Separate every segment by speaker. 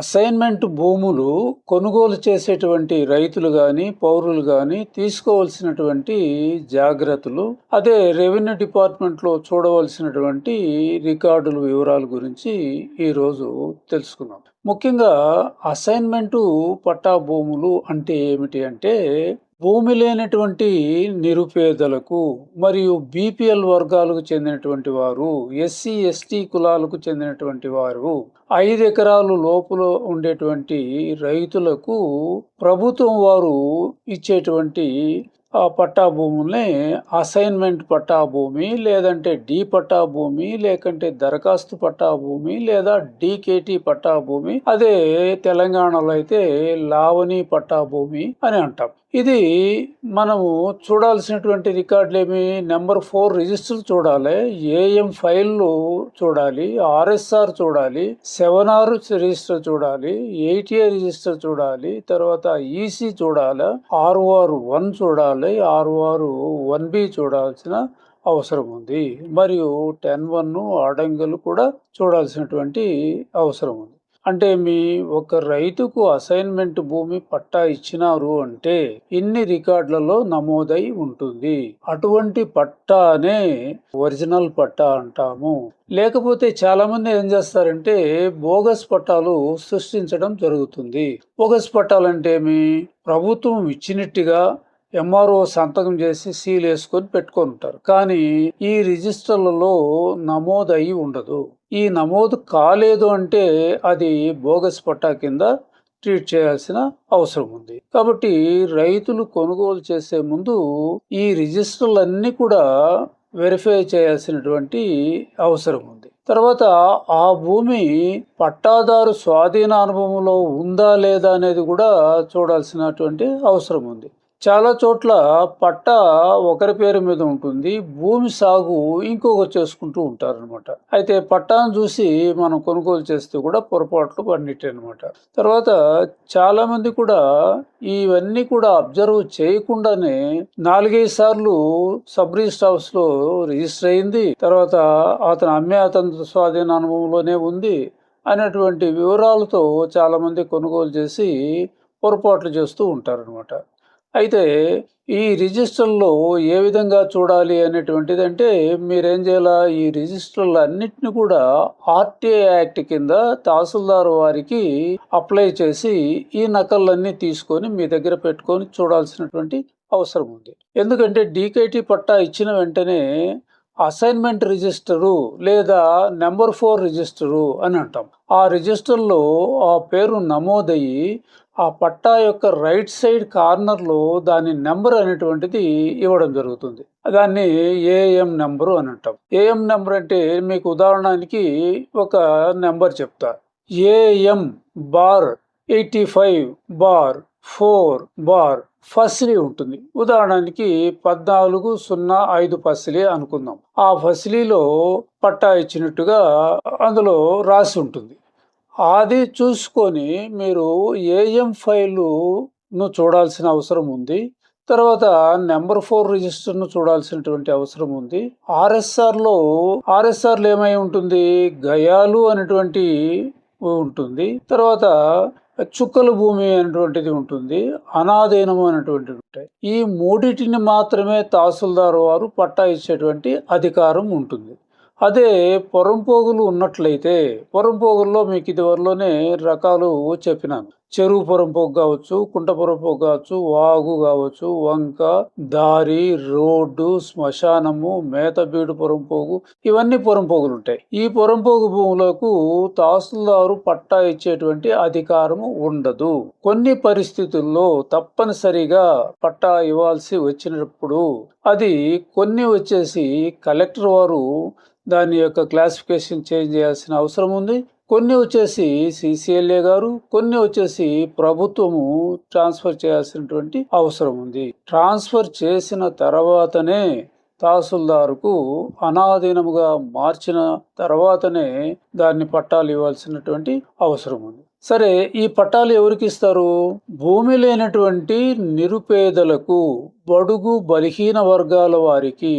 Speaker 1: Assignment భూములు కొనుగోలు చేసేటువంటి రైతులు గాని, పౌరులు గాని తీసుకోవాల్సినటువంటి జాగ్రత్తలు, అదే రెవెన్యూ డిపార్ట్మెంట్‌లో చూడవలసినటువంటి రికార్డుల వివరాల గురించి ఈరోజు తెలుసుకుందాం. ముఖ్యంగా అసైన్మెంటు పట్టా భూములు అంటే ఏమిటి అంటే, భూమి లేనటువంటి నిరుపేదలకు మరియు బీపీఎల్ వర్గాలకు చెందినటువంటి వారు, ఎస్సీ, ఎస్టీ కులాలకు చెందినటువంటి వారు, 5 ఎకరాలు లోపులో ఉండేటువంటి రైతులకు ప్రభుత్వం వారు ఇచ్చేటువంటి పట్టా భూముల్ని అసైన్మెంట్ పట్టా భూమి, లేదంటే డి పట్టా భూమి, లేకంటే దరఖాస్తు పట్టా భూమి, లేదా డికేటి పట్టా భూమి, అదే తెలంగాణలో అయితే లావణి పట్టా భూమి అని అంటాం. ఇది మనము చూడాల్సినటువంటి రికార్డులు ఏమి? నెంబర్ 4 రిజిస్టర్ చూడాలి, ఏఎం ఫైల్ చూడాలి, ఆర్ఎస్ఆర్ చూడాలి, 7R రిజిస్టర్ చూడాలి, 8A రిజిస్టర్ చూడాలి, తర్వాత ఈసీ చూడాలి, ROR1 చూడాలి, ROR1B చూడాల్సిన అవసరం ఉంది. మరియు 10(1) అడంగలు కూడా చూడాల్సినటువంటి అవసరం ఉంది. అంటే మీ ఒక రైతుకు అసైన్మెంట్ భూమి పట్టా ఇచ్చినారు అంటే ఇన్ని రికార్డులలో నమోదై ఉంటుంది. అటువంటి పట్టానే ఒరిజినల్ పట్టా అంటాము. లేకపోతే చాలా మంది ఏం చేస్తారంటే బోగస్ పట్టాలు సృష్టించడం జరుగుతుంది. బోగస్ పట్టాలు అంటే ఏమి? ప్రభుత్వం ఇచ్చినట్టుగా ఎంఆర్ఓ సంతకం చేసి సీల్ వేసుకొని పెట్టుకొని ఉంటారు, కానీ ఈ రిజిస్టర్లలో నమోదు అయి ఉండదు. ఈ నమోదు కాలేదు అంటే అది బోగస్ పట్టా కింద ట్రీట్ చేయాల్సిన అవసరం ఉంది. కాబట్టి రైతులు కొనుగోలు చేసే ముందు ఈ రిజిస్టర్లన్నీ కూడా వెరిఫై చేయాల్సినటువంటి అవసరం ఉంది. తర్వాత ఆ భూమి పట్టాదారు స్వాధీన అనుభవంలో ఉందా లేదా అనేది కూడా చూడాల్సినటువంటి అవసరం ఉంది. చాలా చోట్ల పట్టా ఒకరి పేరు మీద ఉంటుంది, భూమి సాగు ఇంకొకరు చేసుకుంటూ ఉంటారనమాట. అయితే పట్టాను చూసి మనం కొనుగోలు చేస్తే కూడా పొరపాట్లు పడినట్టే అనమాట. తర్వాత చాలా మంది కూడా ఇవన్నీ కూడా అబ్జర్వ్ చేయకుండానే 4-5 సార్లు సబ్ రిజిస్టర్ హౌస్ లో రిజిస్టర్ అయింది, తర్వాత అతను స్వాధీన అనుభవంలోనే ఉంది అనేటువంటి వివరాలతో చాలా మంది కొనుగోలు చేసి పొరపాట్లు చేస్తూ ఉంటారనమాట. అయితే ఈ రిజిస్టర్లో ఏ విధంగా చూడాలి అనేటువంటిది అంటే, మీరేం చేయాలా, ఈ రిజిస్టర్లు అన్నిటిని కూడా ఆర్టీఐ యాక్ట్ కింద తహసీల్దార్ వారికి అప్లై చేసి ఈ నకళ్ళన్నీ తీసుకొని మీ దగ్గర పెట్టుకొని చూడాల్సినటువంటి అవసరం ఉంది. ఎందుకంటే డీకేటీ పట్టా ఇచ్చిన వెంటనే అసైన్మెంట్ రిజిస్టరు లేదా నెంబర్ 4 రిజిస్టరు అని అంటాం. ఆ రిజిస్టర్లో ఆ పేరు నమోదయ్యి ఆ పట్టా యొక్క రైట్ సైడ్ కార్నర్లో దాని నెంబర్ అనేటువంటిది ఇవ్వడం జరుగుతుంది. దాన్ని ఏఎం నెంబరు అని అంటాం. ఏఎం నెంబర్ అంటే మీకు ఉదాహరణకి ఒక నెంబర్ చెప్తా. ఏఎం బార్ 85/4 ఫసిలీ ఉంటుంది. ఉదాహరణకి 1405 ఫసిలీ అనుకుందాం. ఆ ఫసిలీలో పట్టా ఇచ్చినట్టుగా అందులో రాసి ఉంటుంది. అది చూసుకొని మీరు ఏఎం ఫైల్ను చూడాల్సిన అవసరం ఉంది. తర్వాత నెంబర్ 4 రిజిస్టర్ను చూడాల్సినటువంటి అవసరం ఉంది. ఆర్ఎస్ఆర్లో ఏమై ఉంటుంది? గయాలు అనేటువంటి ఉంటుంది. తర్వాత చుక్కల భూమి అనేటువంటిది ఉంటుంది, అనాధీనము అనేటువంటిది ఉంటాయి. ఈ మూడిటిని మాత్రమే తహసీల్దార్ వారు పట్టా ఇచ్చేటువంటి అధికారం ఉంటుంది. అదే పొరంపోగులు ఉన్నట్లయితే, పొరంపోగుల్లో మీకు ఇదివరలోనే రకాలు చెప్పినాను. చెరువు పొరంపోగు కావచ్చు, కుంట పొరంపోగు కావచ్చు, వాగు కావచ్చు, వంక, దారి, రోడ్డు, శ్మశానము, మేతబీడు పొరంపోగు, ఇవన్నీ పొరంపోగులు ఉంటాయి. ఈ పొరంపోగు భూములకు తహసీల్దారు పట్టా ఇచ్చేటువంటి అధికారము ఉండదు. కొన్ని పరిస్థితుల్లో తప్పనిసరిగా పట్టా ఇవ్వాల్సి వచ్చినప్పుడు అది కొన్ని వచ్చేసి కలెక్టర్ వారు దాని యొక్క క్లాసిఫికేషన్ చేంజ్ చేయాల్సిన అవసరం ఉంది. కొన్ని వచ్చేసి సిసిఎల్ఏ గారు, కొన్ని వచ్చేసి ప్రభుత్వము ట్రాన్స్ఫర్ చేయాల్సినటువంటి అవసరం ఉంది. ట్రాన్స్ఫర్ చేసిన తర్వాతనే తహసీల్దారుకు అనాధీనముగా మార్చిన తర్వాతనే దాన్ని పట్టాలు ఇవ్వాల్సినటువంటి అవసరం ఉంది. సరే, ఈ పట్టాలు ఎవరికి ఇస్తారు? భూమి లేనటువంటి నిరుపేదలకు, బడుగు బలహీన వర్గాల వారికి,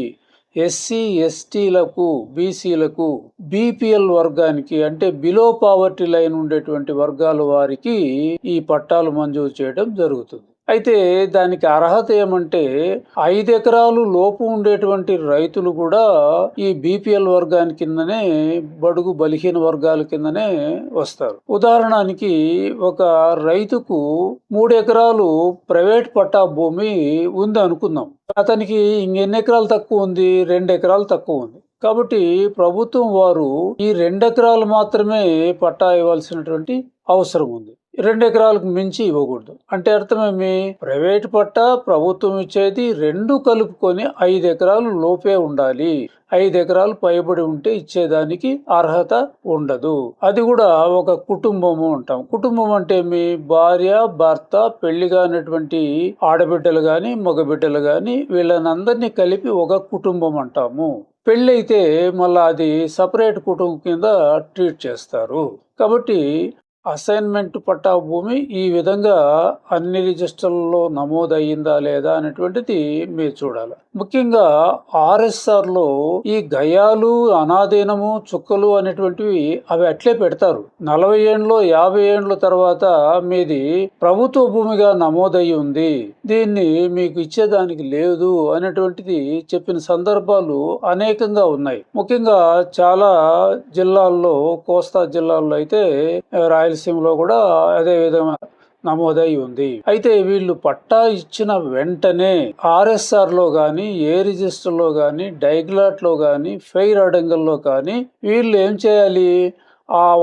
Speaker 1: ఎస్సీ ఎస్టీలకు బీసీలకు బీపీఎల్ వర్గానికి అంటే బిలో పావర్టీ లైన్ ఉండేటువంటి వర్గాల వారికి ఈ పట్టాలు మంజూరు చేయడం జరుగుతుంది. అయితే దానికి అర్హత ఏమంటే 5 ఎకరాలు లోపు ఉండేటువంటి రైతులు కూడా ఈ బీపీఎల్ వర్గాని కిందనే బడుగు బలహీన వర్గాల కిందనే వస్తారు. ఉదాహరణకి ఒక రైతుకు 3 ఎకరాలు ప్రైవేట్ పట్టా భూమి ఉంది అనుకుందాం. అతనికి ఇంకెన్ని ఎకరాలు తక్కువ ఉంది? 2 ఎకరాలు తక్కువ ఉంది. కాబట్టి ప్రభుత్వం వారు ఈ 2 ఎకరాలు మాత్రమే పట్టా ఇవ్వాల్సినటువంటి అవసరం ఉంది. 2 ఎకరాలకు మించి ఇవ్వకూడదు. అంటే అర్థమేమి? ప్రైవేట్ పట్టా ప్రభుత్వం ఇచ్చేది 2 కలుపుకొని 5 ఎకరాలు లోపే ఉండాలి. 5 ఎకరాలు పైబడి ఉంటే ఇచ్చేదానికి అర్హత ఉండదు. అది కూడా ఒక కుటుంబము అంటాం. కుటుంబం అంటే మీ భార్య, భర్త, పెళ్లి కానటువంటి ఆడబిడ్డలు గాని మగబిడ్డలు గాని వీళ్ళనందరినీ కలిపి ఒక కుటుంబం అంటాము. పెళ్ళైతే మళ్ళా అది సపరేట్ కుటుంబం కింద ట్రీట్ చేస్తారు. కాబట్టి అసైన్మెంట్ పట్టా భూమి ఈ విధంగా అన్ని రిజిస్టర్లలో నమోదయ్యిందా లేదా అనేటువంటిది మీరు చూడాలి. ముఖ్యంగా ఆర్ఎస్ఆర్ లో ఈ గయాలు, అనాధీనము, చుక్కలు అనేటువంటివి అవి అట్లే పెడతారు. 40 ఏండ్లు 50 ఏండ్ల తర్వాత మీది ప్రభుత్వ భూమిగా నమోదయ్యి ఉంది, దీన్ని మీకు ఇచ్చేదానికి లేదు అనేటువంటిది చెప్పిన సందర్భాలు అనేకంగా ఉన్నాయి. ముఖ్యంగా చాలా జిల్లాల్లో, కోస్తా జిల్లాల్లో అయితే రాయలసీమలో కూడా అదే విధంగా నమోదై ఉంది. అయితే వీళ్ళు పట్టా ఇచ్చిన వెంటనే ఆర్ఎస్ఆర్ లో గాని, ఏ రిజిస్టర్ లో గాని, డైగ్లాట్ లో గాని, ఫెయిర్ అడంగల్లో కానీ వీళ్ళు ఏం చేయాలి?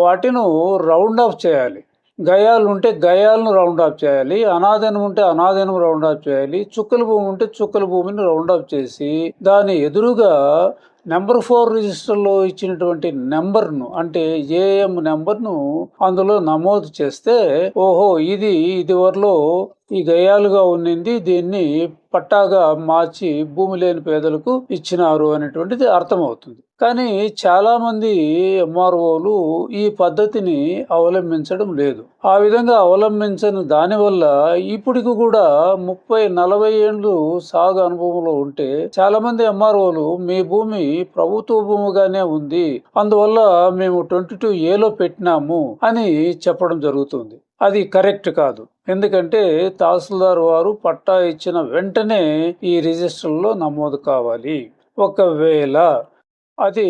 Speaker 1: వాటిను రౌండ్ ఆఫ్ చేయాలి. గయాలు ఉంటే గయాలను రౌండ్ ఆఫ్ చేయాలి, అనాధీనం ఉంటే అనాధీనం రౌండ్ ఆఫ్ చేయాలి, చుక్కల భూమి ఉంటే చుక్కల భూమిని రౌండ్ ఆఫ్ చేసి దాని ఎదురుగా నెంబర్ 4 రిజిస్టర్లో ఇచ్చినటువంటి నెంబర్ను అంటే ఏఎం నెంబర్ను అందులో నమోదు చేస్తే ఓహో ఇది వరలో ఈ గయాలుగా ఉన్నింది, దీన్ని పట్టాగా మార్చి భూమి లేని పేదలకు ఇచ్చినారు అనేటువంటిది అర్థమవుతుంది. కానీ చాలా మంది ఎంఆర్ఓలు ఈ పద్ధతిని అవలంబించడం లేదు. ఆ విధంగా అవలంబించని దానివల్ల ఇప్పటికి కూడా 30-40 ఏళ్ళు సాగు అనుభవంలో ఉంటే చాలా మంది ఎంఆర్ఓలు మీ భూమి ప్రభుత్వ భూమిగానే ఉంది, అందువల్ల మేము 22A పెట్టినాము అని చెప్పడం జరుగుతుంది. అది కరెక్ట్ కాదు. ఎందుకంటే తహసీల్దార్ వారు పట్టా ఇచ్చిన వెంటనే ఈ రిజిస్టర్లో నమోదు కావాలి. ఒకవేళ అది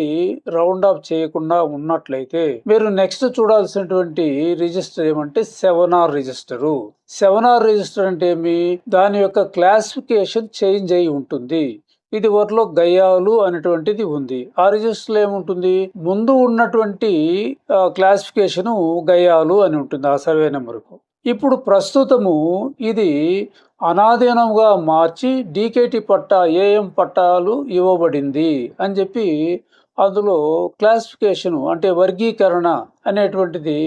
Speaker 1: రౌండ్ ఆఫ్ చేయకుండా ఉన్నట్లయితే మీరు నెక్స్ట్ చూడాల్సినటువంటి రిజిస్టర్ ఏమంటే 7R రిజిస్టరు. 7R రిజిస్టర్ అంటే ఏమి? దాని యొక్క క్లాసిఫికేషన్ చేంజ్ అయి ఉంటుంది. ఇది వరలో గయాలు అనేటువంటిది ఉంది. ఆ రిజిస్టర్ ఏముంటుంది? ముందు ఉన్నటువంటి క్లాసిఫికేషన్ గయాలు అని ఉంటుంది ఆ సర్వే నెంబర్కు. ఇప్పుడు ప్రస్తుతము ఇది అనాధీనంగా మార్చి డీకేటీ పట్టా, ఏఎం పట్టాలు ఇవ్వబడింది అని చెప్పి అందులో క్లాసిఫికేషన్ అంటే వర్గీకరణ అనేటువంటిది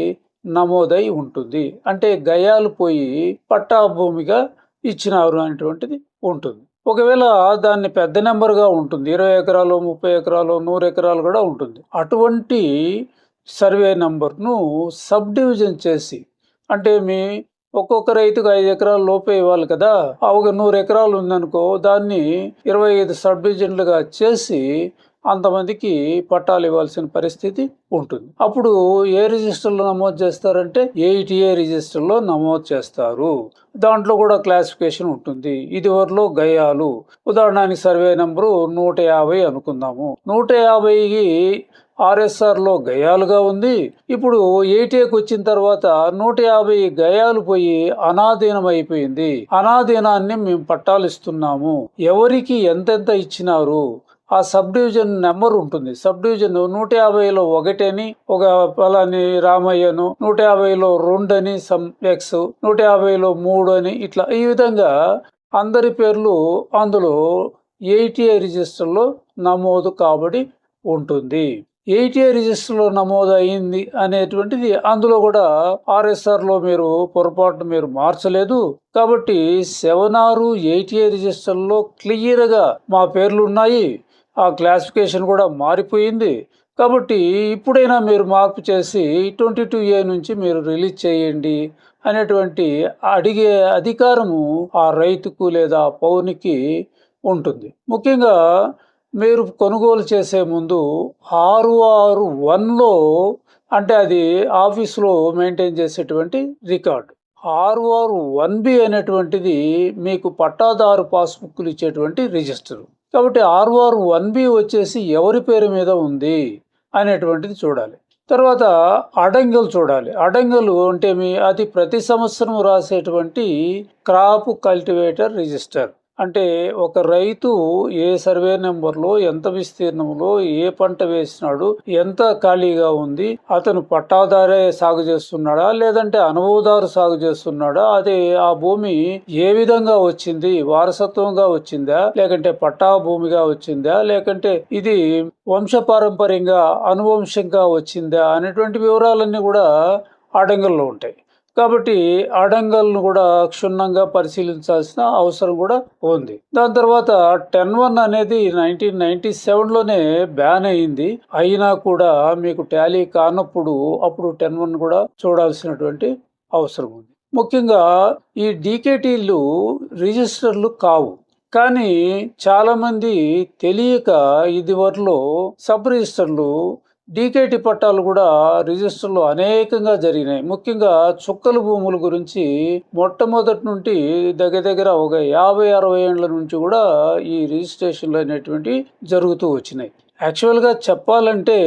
Speaker 1: నమోదై ఉంటుంది. అంటే గయాలు పోయి పట్టా భూమిగా ఇచ్చినారు అనేటువంటిది ఉంటుంది. ఒకవేళ దాన్ని పెద్ద నెంబర్గా ఉంటుంది, 20 ఎకరాలు, 30 ఎకరాలు, 100 ఎకరాలు కూడా ఉంటుంది. అటువంటి సర్వే నెంబర్ను సబ్ డివిజన్ చేసి, అంటే మీ ఒక్కొక్క రైతుకు 5 ఎకరాల లోపే ఇవ్వాలి కదా, ఒక 100 ఎకరాలు ఉందనుకో, దాన్ని 25 సబ్ డివిజన్లుగా చేసి అంతమందికి పట్టాలు ఇవ్వాల్సిన పరిస్థితి ఉంటుంది. అప్పుడు ఏ రిజిస్టర్లో నమోదు చేస్తారంటే 8A రిజిస్టర్లో నమోదు చేస్తారు. దాంట్లో కూడా క్లాసిఫికేషన్ ఉంటుంది. ఇది వరలో గయాలు, ఉదాహరణకి సర్వే నెంబరు 150 అనుకుందాము. 150కి ఆర్ఎస్ఆర్లో గయాలుగా ఉంది. ఇప్పుడు 8Aకి వచ్చిన తర్వాత 150 గయాలు పోయి అనాధీనం అయిపోయింది. అనాధీనాన్ని మేము పట్టాలు ఇస్తున్నాము. ఎవరికి ఎంతెంత ఇచ్చినారు ఆ సబ్ డివిజన్ నెంబర్ ఉంటుంది. సబ్ డివిజన్ 150లో 1 అని, ఒక పలాని రామయ్యను, 150లో 2 అని, సమ్ ఎక్స్, 150లో 3 అని, ఇట్లా ఈ విధంగా అందరి పేర్లు అందులో 8A రిజిస్టర్లో నమోదు కాబడి ఉంటుంది. 8A రిజిస్టర్లో నమోదు అయింది అనేటువంటిది అందులో కూడా ఆర్ఎస్ఆర్లో మీరు పొరపాటు మీరు మార్చలేదు కాబట్టి 7R 8A రిజిస్టర్లో క్లియర్గా మా పేర్లు ఉన్నాయి, ఆ క్లాసిఫికేషన్ కూడా మారిపోయింది కాబట్టి ఇప్పుడైనా మీరు మార్పు చేసి 22A నుంచి మీరు రిలీజ్ చేయండి అనేటువంటి అడిగే అధికారము ఆ రైతుకు లేదా పౌరునికి ఉంటుంది. ముఖ్యంగా మీరు కొనుగోలు చేసే ముందు 661లో అంటే అది ఆఫీసులో మెయింటైన్ చేసేటువంటి రికార్డు. 661బి అనేటువంటిది మీకు పట్టాదారు పాస్బుక్లు ఇచ్చేటువంటి రిజిస్టర్. కాబట్టి 661బి వచ్చేసి ఎవరి పేరు మీద ఉంది అనేటువంటిది చూడాలి. తర్వాత అడంగల్ చూడాలి. అడంగలు అంటే అది ప్రతి సంవత్సరం రాసేటువంటి క్రాప్ కల్టివేటర్ రిజిస్టర్. అంటే ఒక రైతు ఏ సర్వే నెంబర్లో ఎంత విస్తీర్ణంలో ఏ పంట వేసినాడు, ఎంత ఖాళీగా ఉంది, అతను పట్టాదారే సాగు చేస్తున్నాడా లేదంటే అనుభవదారు సాగు చేస్తున్నాడా, అదే ఆ భూమి ఏ విధంగా వచ్చింది, వారసత్వంగా వచ్చిందా లేకంటే పట్టా భూమిగా వచ్చిందా లేకంటే ఇది వంశపారంపర్యంగా అనువంశంగా వచ్చిందా అనేటువంటి వివరాలన్నీ కూడా అడంగల్లో ఉంటాయి. కాబట్టి అడంగల్ను కూడా క్షుణ్ణంగా పరిశీలించాల్సిన అవసరం కూడా ఉంది. దాని తర్వాత 10(1) అనేది 1997లోనే బ్యాన్ అయింది. అయినా కూడా మీకు టాలీ కానప్పుడు అప్పుడు 10(1) కూడా చూడాల్సినటువంటి అవసరం ఉంది. ముఖ్యంగా ఈ డీకేటీలు రిజిస్టర్లు కావు. కానీ చాలా మంది తెలియక ఇదివరలో సబ్ రిజిస్టర్లు డీకేటీ పట్టాలు కూడా రిజిస్టర్లో అనేకంగా జరిగినాయి. ముఖ్యంగా చుక్కల భూముల గురించి మొట్టమొదటి నుండి దగ్గర ఒక 50-60 ఏళ్ల నుంచి కూడా ఈ రిజిస్ట్రేషన్లు అనేటువంటి జరుగుతూ వచ్చినాయి. యాక్చువల్గా చెప్పాలంటే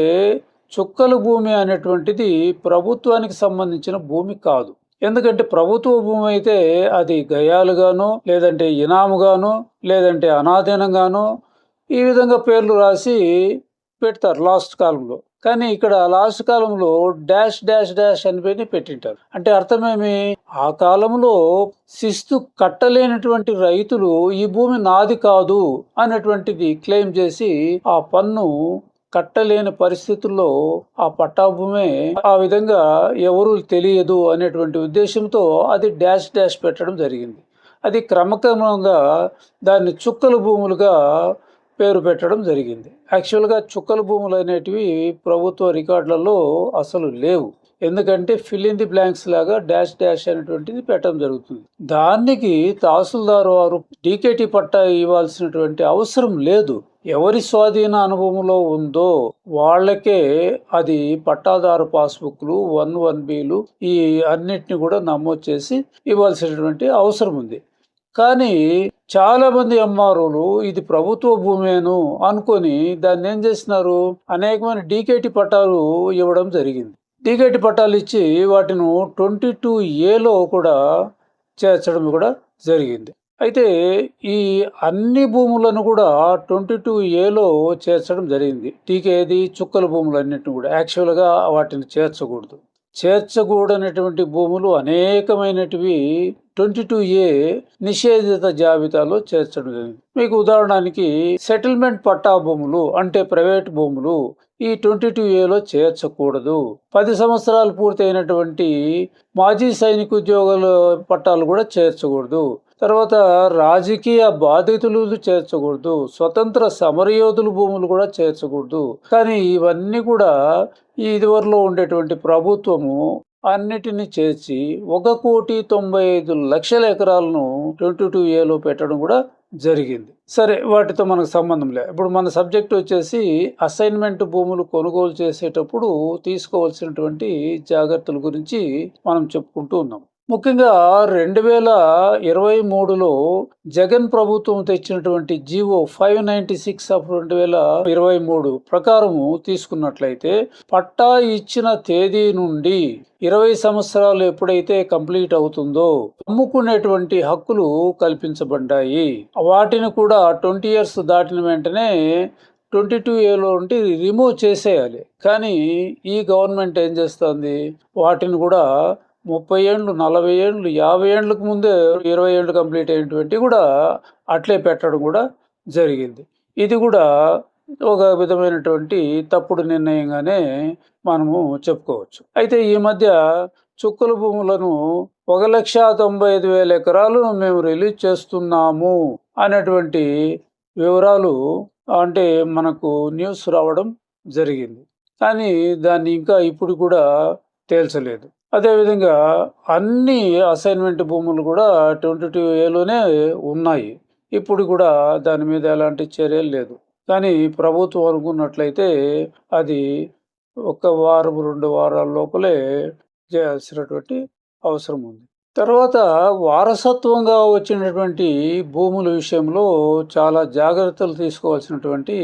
Speaker 1: చుక్కల భూమి అనేటువంటిది ప్రభుత్వానికి సంబంధించిన భూమి కాదు. ఎందుకంటే ప్రభుత్వ భూమి అయితే అది గయాలుగానో లేదంటే ఇనాముగానో లేదంటే అనాధీనంగానో ఈ విధంగా పేర్లు రాసి పెడతారు లాస్ట్ కాలంలో. కానీ ఇక్కడ లాస్ట్ కాలంలో డాష్ డాష్ డాష్ అని పెట్టింటారు. అంటే అర్థమేమి, ఆ కాలంలో శిస్తు కట్టలేనటువంటి రైతులు ఈ భూమి నాది కాదు అనేటువంటిది క్లెయిమ్ చేసి ఆ పన్ను కట్టలేని పరిస్థితుల్లో ఆ పట్టా భూమే ఆ విధంగా ఎవరు తెలియదు అనేటువంటి ఉద్దేశంతో అది డాష్ డాష్ పెట్టడం జరిగింది. అది క్రమక్రమంగా దాన్ని చుక్కల భూములుగా పేరు పెట్టడం జరిగింది. యాక్చువల్గా చుక్కల భూములు అనేటివి ప్రభుత్వ రికార్డులలో అసలు లేవు. ఎందుకంటే ఫిల్ ఇన్ ది బ్లాంక్స్ లాగా డాష్ డాష్ అనేటువంటిది పెట్టడం జరుగుతుంది. దానికి తహసీల్దార్ వారు డీకేటీ పట్టా ఇవ్వాల్సినటువంటి అవసరం లేదు. ఎవరి స్వాధీన అనుభవంలో ఉందో వాళ్ళకే అది పట్టాదారు పాస్బుక్లు 1(1)బిలు ఈ అన్నిటిని కూడా నమోదు చేసి ఇవ్వాల్సినటువంటి అవసరం ఉంది. కానీ చాలా మంది ఎంఆర్ఓలు ఇది ప్రభుత్వ భూమేను అనుకొని దాన్ని ఏం చేస్తున్నారు, అనేకమైన డీకేటీ పట్టాలు ఇవ్వడం జరిగింది. డీకేటీ పట్టాలు ఇచ్చి వాటిని 22A కూడా చేర్చడం కూడా జరిగింది. అయితే ఈ అన్ని భూములను కూడా 22A చేర్చడం జరిగింది. ఏది చుక్కల భూములు అన్నింటిని కూడా యాక్చువల్గా వాటిని చేర్చకూడనటువంటి భూములు అనేకమైనటివి 22A నిషేధిత జాబితాలో చేర్చడం జరిగింది. మీకు ఉదాహరణకి సెటిల్మెంట్ పట్టా భూములు అంటే ప్రైవేట్ భూములు ఈ 22A చేర్చకూడదు. 10 సంవత్సరాలు పూర్తయినటువంటి మాజీ సైనిక ఉద్యోగుల పట్టాలు కూడా చేర్చకూడదు. తర్వాత రాజకీయ బాధితులు చేర్చకూడదు. స్వతంత్ర సమరయోధుల భూములు కూడా చేర్చకూడదు. కానీ ఇవన్నీ కూడా ఇదివరలో ఉండేటువంటి ప్రభుత్వము అన్నిటిని చేర్చి 1,95,00,000 ఎకరాలను 22A పెట్టడం కూడా జరిగింది. సరే, వాటితో మనకు సంబంధం లేదు. ఇప్పుడు మన సబ్జెక్ట్ వచ్చేసి అసైన్మెంట్ భూములు కొనుగోలు చేసేటప్పుడు తీసుకోవాల్సినటువంటి జాగ్రత్తల గురించి మనం చెప్పుకుంటూ ఉన్నాం. ముఖ్యంగా 2023లో జగన్ ప్రభుత్వం తెచ్చినటువంటి జీవో 596/2023 ప్రకారము తీసుకున్నట్లయితే పట్టా ఇచ్చిన తేదీ నుండి 20 సంవత్సరాలు ఎప్పుడైతే కంప్లీట్ అవుతుందో అమ్ముకునేటువంటి హక్కులు కల్పించబడ్డాయి. వాటిని కూడా 20 years దాటిన వెంటనే 22A నుండి రిమూవ్ చేసేయాలి. కానీ ఈ గవర్నమెంట్ ఏం చేస్తుంది, వాటిని కూడా 30 ఏళ్ళు, 40 ఏళ్ళు, 50 ఏళ్ళకు ముందే 20 ఏళ్ళు కంప్లీట్ అయినటువంటి కూడా అట్లే పెట్టడం కూడా జరిగింది. ఇది కూడా ఒక విధమైనటువంటి తప్పుడు నిర్ణయంగానే మనము చెప్పుకోవచ్చు. అయితే ఈ మధ్య చుక్కల భూములను 1,95,000 ఎకరాలను మేము రిలీజ్ చేస్తున్నాము అనేటువంటి వివరాలు అంటే మనకు న్యూస్ రావడం జరిగింది. కానీ దాన్ని ఇంకా ఇప్పుడు కూడా తేల్చలేదు. అదేవిధంగా అన్ని అసైన్మెంట్ భూములు కూడా 22A ఉన్నాయి. ఇప్పుడు కూడా దాని మీద ఎలాంటి చర్యలు లేదు. కానీ ప్రభుత్వం అనుకున్నట్లయితే అది ఒక వారం 2 వారాల లోపలే చేయాల్సినటువంటి అవసరం ఉంది. తర్వాత వారసత్వంగా వచ్చినటువంటి భూముల విషయంలో చాలా జాగ్రత్తలు తీసుకోవాల్సినటువంటి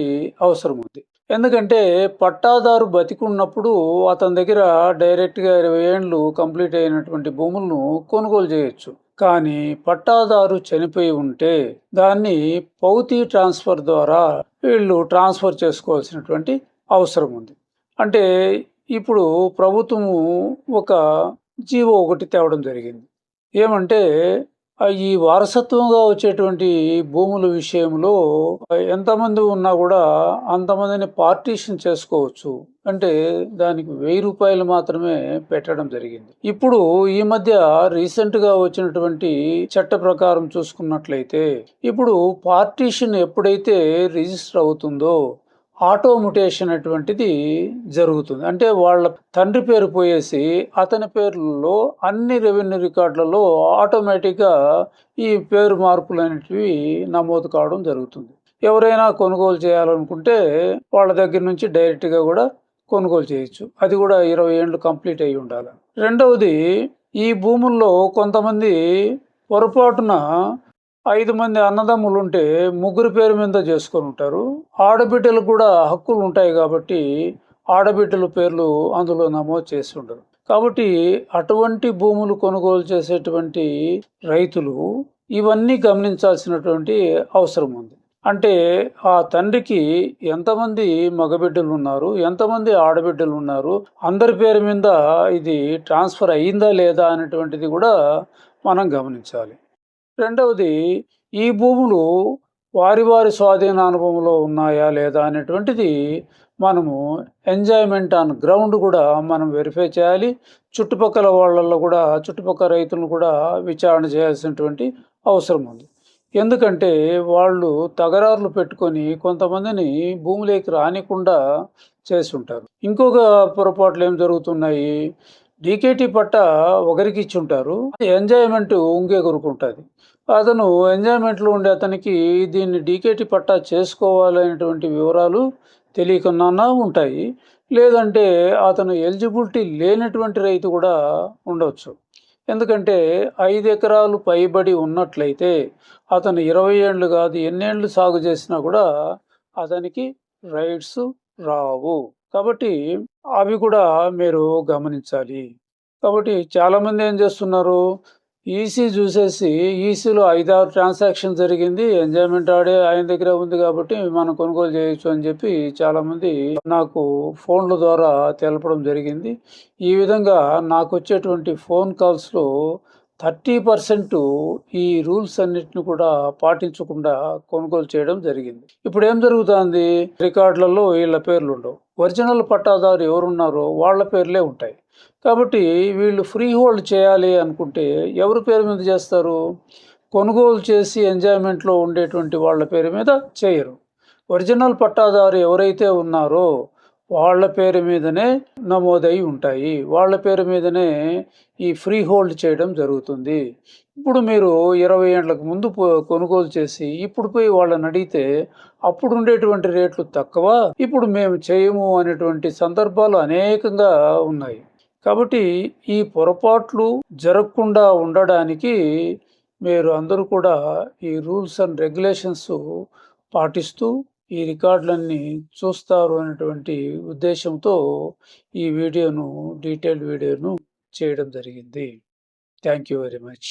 Speaker 1: అవసరం ఉంది. ఎందుకంటే పట్టాదారు బతికున్నప్పుడు అతని దగ్గర డైరెక్ట్‌గా 20 ఏండ్లు కంప్లీట్ అయినటువంటి భూములను కొనుగోలు చేయొచ్చు. కానీ పట్టాదారు చనిపోయి ఉంటే దాన్ని పౌతీ ట్రాన్స్‌ఫర్ ద్వారా వీళ్ళు ట్రాన్స్‌ఫర్ చేసుకోవాల్సినటువంటి అవసరం ఉంది. అంటే ఇప్పుడు ప్రభుత్వము ఒక జీవో ఒకటి తేవడం జరిగింది. ఏమంటే ఈ వారసత్వంగా వచ్చేటువంటి భూముల విషయంలో ఎంతమంది ఉన్నా కూడా అంతమందిని పార్టీషన్ చేసుకోవచ్చు. అంటే దానికి ₹1000 మాత్రమే పెట్టడం జరిగింది. ఇప్పుడు ఈ మధ్య రీసెంట్‌గా వచ్చినటువంటి చట్ట ప్రకారం చూసుకున్నట్లయితే ఇప్పుడు పార్టీషన్ ఎప్పుడైతే రిజిస్టర్ అవుతుందో ఆటో మ్యుటేషన్ అటువంటిది జరుగుతుంది. అంటే వాళ్ళ తండ్రి పేరు పోయేసి అతని పేర్లలో అన్ని రెవెన్యూ రికార్డులలో ఆటోమేటిక్‌గా ఈ పేరు మార్పులు అనేటివి నమోదు కావడం జరుగుతుంది. ఎవరైనా కొనుగోలు చేయాలనుకుంటే వాళ్ళ దగ్గర నుంచి డైరెక్ట్‌గా కూడా కొనుగోలు చేయొచ్చు. అది కూడా 20 ఏండ్లు కంప్లీట్ అయ్యి ఉండాలి. రెండవది, ఈ భూముల్లో కొంతమంది పొరపాటున 5 మంది అన్నదమ్ములుంటే ముగ్గురు పేరు మీద చేసుకొని ఉంటారు. ఆడబిడ్డలకు కూడా హక్కులు ఉంటాయి కాబట్టి ఆడబిడ్డల పేర్లు అందులో నమోదు చేసి ఉండరు. కాబట్టి అటువంటి భూములు కొనుగోలు చేసేటువంటి రైతులు ఇవన్నీ గమనించాల్సినటువంటి అవసరం ఉంది. అంటే ఆ తండ్రికి ఎంతమంది మగబిడ్డలు ఉన్నారు, ఎంతమంది ఆడబిడ్డలు ఉన్నారు, అందరి పేరు మీద ఇది ట్రాన్స్ఫర్ అయ్యిందా లేదా అనేటువంటిది కూడా మనం గమనించాలి. రెండవది, ఈ భూములు వారి వారి స్వాధీనానుభవంలో ఉన్నాయా లేదా అనేటువంటిది మనము ఎంజాయ్మెంట్ ఆన్ గ్రౌండ్ కూడా మనం వెరిఫై చేయాలి. చుట్టుపక్కల వాళ్ళల్లో కూడా చుట్టుపక్కల రైతులను కూడా విచారణ చేయాల్సినటువంటి అవసరం ఉంది. ఎందుకంటే వాళ్ళు తగరార్లు పెట్టుకొని కొంతమందిని భూమిలోకి రానికుండా చేసి ఉంటారు. ఇంకొక పొరపాట్లు ఏం జరుగుతున్నాయి, డీకేటీ పట్టా ఒకరికి ఇచ్చి ఉంటారు, ఎంజాయ్మెంట్ ఇంకొకరికి ఉంటుంది. అతను ఎంజాయ్మెంట్లో ఉండే అతనికి దీన్ని డీకేటీ పట్టా చేసుకోవాలనేటువంటి వివరాలు తెలియకున్నా ఉంటాయి. లేదంటే అతను ఎలిజిబిలిటీ లేనటువంటి రైతు కూడా ఉండవచ్చు. ఎందుకంటే 5 ఎకరాలు పైబడి ఉన్నట్లయితే అతను 20 ఏండ్లు కాదు ఎన్నేళ్ళు సాగు చేసినా కూడా అతనికి రైట్స్ రావు. కాబట్టి అవి కూడా మీరు గమనించాలి. కాబట్టి చాలామంది ఏం చేస్తున్నారు, ఈసీ చూసేసి ఈసీలో 5-6 ట్రాన్సాక్షన్ జరిగింది, ఎంజాయ్మెంట్ ఆయన దగ్గర ఉంది కాబట్టి మనం కొనుగోలు చేయొచ్చు అని చెప్పి చాలామంది నాకు ఫోన్ల ద్వారా తెలపడం జరిగింది. ఈ విధంగా నాకు వచ్చేటువంటి ఫోన్ కాల్స్లో 30% ఈ రూల్స్ అన్నిటిని కూడా పాటించకుండా కొనుగోలు చేయడం జరిగింది. ఇప్పుడు ఏం జరుగుతుంది, రికార్డులలో వీళ్ళ పేర్లు ఉండవు, ఒరిజినల్ పట్టాదారు ఎవరున్నారో వాళ్ళ పేర్లే ఉంటాయి. కాబట్టి వీళ్ళు ఫ్రీ హోల్డ్ చేయాలి అనుకుంటే ఎవరి పేరు మీద చేస్తారు, కొనుగోలు చేసి ఎంజాయ్మెంట్లో ఉండేటువంటి వాళ్ళ పేరు మీద చేయరు. ఒరిజినల్ పట్టాదారు ఎవరైతే ఉన్నారో వాళ్ళ పేరు మీదనే నమోదై ఉంటాయి, వాళ్ళ పేరు మీదనే ఈ ఫ్రీ హోల్డ్ చేయడం జరుగుతుంది. ఇప్పుడు మీరు 20 ఏండ్లకు ముందు కొనుగోలు చేసి ఇప్పుడు పోయి వాళ్ళని అడిగితే అప్పుడు ఉండేటువంటి రేట్లు తక్కువ, ఇప్పుడు మేము చేయము అనేటువంటి సందర్భాలు అనేకంగా ఉన్నాయి. కాబట్టి ఈ పొరపాట్లు జరగకుండా ఉండడానికి మీరు అందరూ కూడా ఈ రూల్స్ అండ్ రెగ్యులేషన్స్ పాటిస్తూ ఈ రికార్డులన్నీ చూస్తారు అనేటువంటి ఉద్దేశంతో ఈ డీటెయిల్డ్ వీడియోను చేయడం జరిగింది. Thank you very much.